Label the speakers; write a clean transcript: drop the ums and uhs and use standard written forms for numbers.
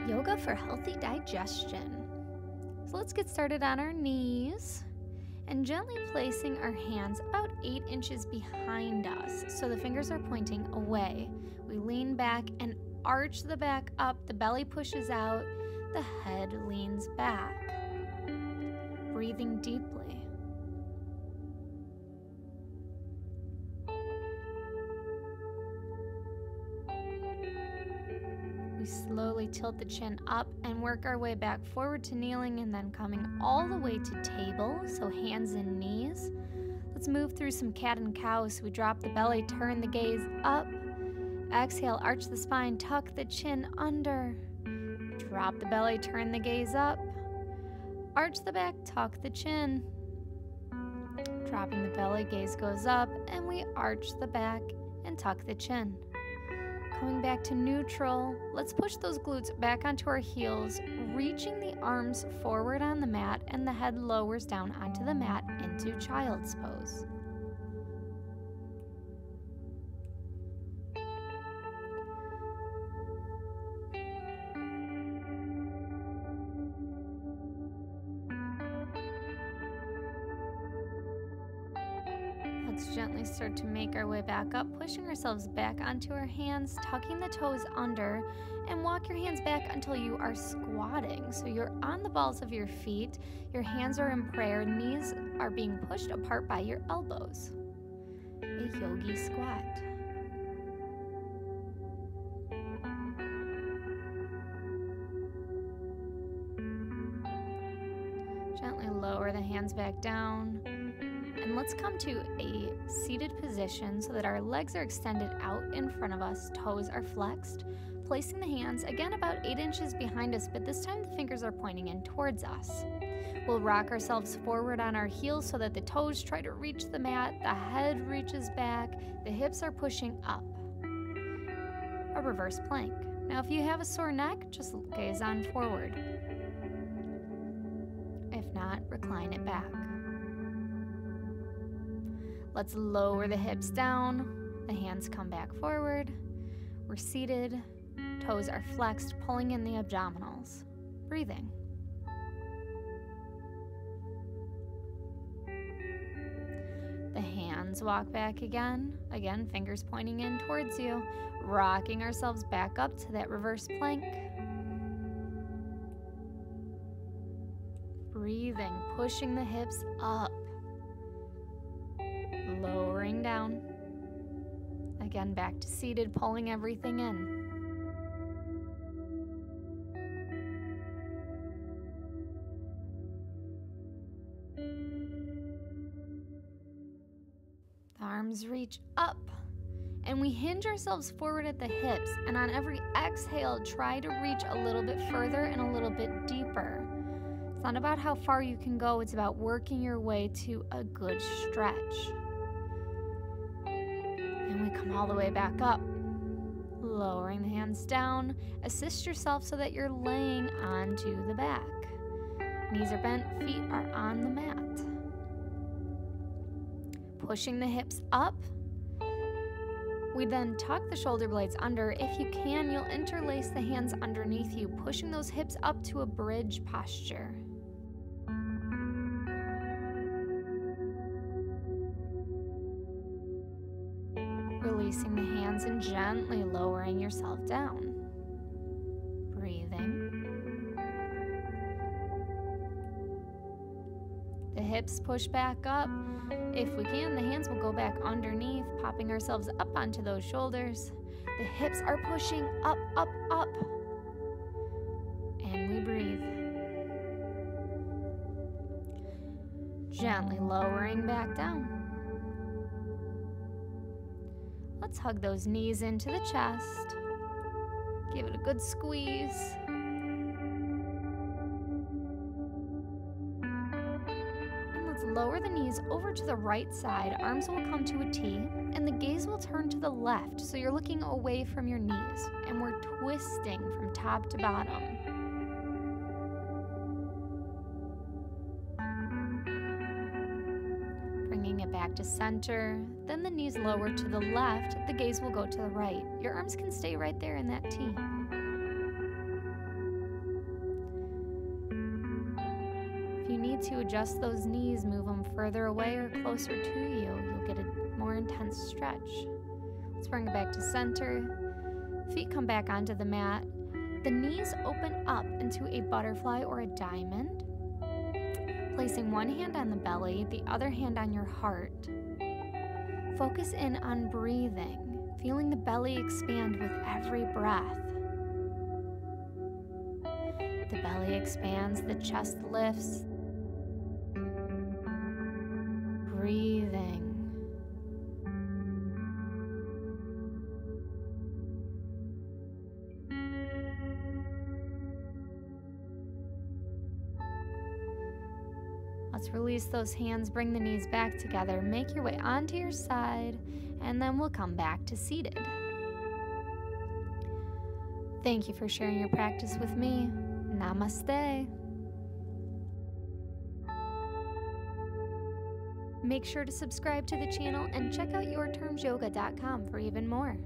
Speaker 1: Yoga for healthy digestion. So let's get started on our knees and gently placing our hands about 8 inches behind us so the fingers are pointing away. We lean back and arch the back up, the belly pushes out, the head leans back. Breathing deeply. We slowly tilt the chin up and work our way back forward to kneeling and then coming all the way to table, so hands and knees. Let's move through some cat and cow, so we drop the belly, turn the gaze up. Exhale, arch the spine, tuck the chin under. Drop the belly, turn the gaze up. Arch the back, tuck the chin. Dropping the belly, gaze goes up, and we arch the back and tuck the chin. Coming back to neutral, let's push those glutes back onto our heels, reaching the arms forward on the mat, and the head lowers down onto the mat into child's pose. Let's gently start to make our way back up, pushing ourselves back onto our hands, tucking the toes under, and walk your hands back until you are squatting. So you're on the balls of your feet, your hands are in prayer, knees are being pushed apart by your elbows. A yogi squat. Gently lower the hands back down. And let's come to a seated position so that our legs are extended out in front of us, toes are flexed, placing the hands again about 8 inches behind us, but this time the fingers are pointing in towards us. We'll rock ourselves forward on our heels so that the toes try to reach the mat, the head reaches back, the hips are pushing up. A reverse plank. Now if you have a sore neck, just gaze on forward. If not, recline it back. Let's lower the hips down, the hands come back forward. We're seated, toes are flexed, pulling in the abdominals. Breathing. The hands walk back again, fingers pointing in towards you, rocking ourselves back up to that reverse plank. Breathing, pushing the hips up. Lowering down. Again, back to seated, pulling everything in. The arms reach up, and we hinge ourselves forward at the hips, and on every exhale, try to reach a little bit further and a little bit deeper. It's not about how far you can go, it's about working your way to a good stretch. And we come all the way back up, lowering the hands down. Assist yourself so that you're laying onto the back. Knees are bent, feet are on the mat. Pushing the hips up. We then tuck the shoulder blades under. If you can, you'll interlace the hands underneath you, pushing those hips up to a bridge posture. Releasing the hands and gently lowering yourself down. Breathing. The hips push back up. If we can, the hands will go back underneath, popping ourselves up onto those shoulders. The hips are pushing up, up, up. And we breathe. Gently lowering back down. Let's hug those knees into the chest. Give it a good squeeze. And let's lower the knees over to the right side. Arms will come to a T, and the gaze will turn to the left, so you're looking away from your knees. And we're twisting from top to bottom. Bringing it back to center, then the knees lower to the left, the gaze will go to the right. Your arms can stay right there in that T. to adjust those knees, move them further away or closer to you. You'll get a more intense stretch. Let's bring it back to center. Feet come back onto the mat. The knees open up into a butterfly or a diamond. Placing one hand on the belly, the other hand on your heart. Focus in on breathing, feeling the belly expand with every breath. The belly expands, the chest lifts. Breathing. Let's release those hands, bring the knees back together, make your way onto your side, and then we'll come back to seated. Thank you for sharing your practice with me. Namaste. Make sure to subscribe to the channel and check out yourtermsyoga.com for even more.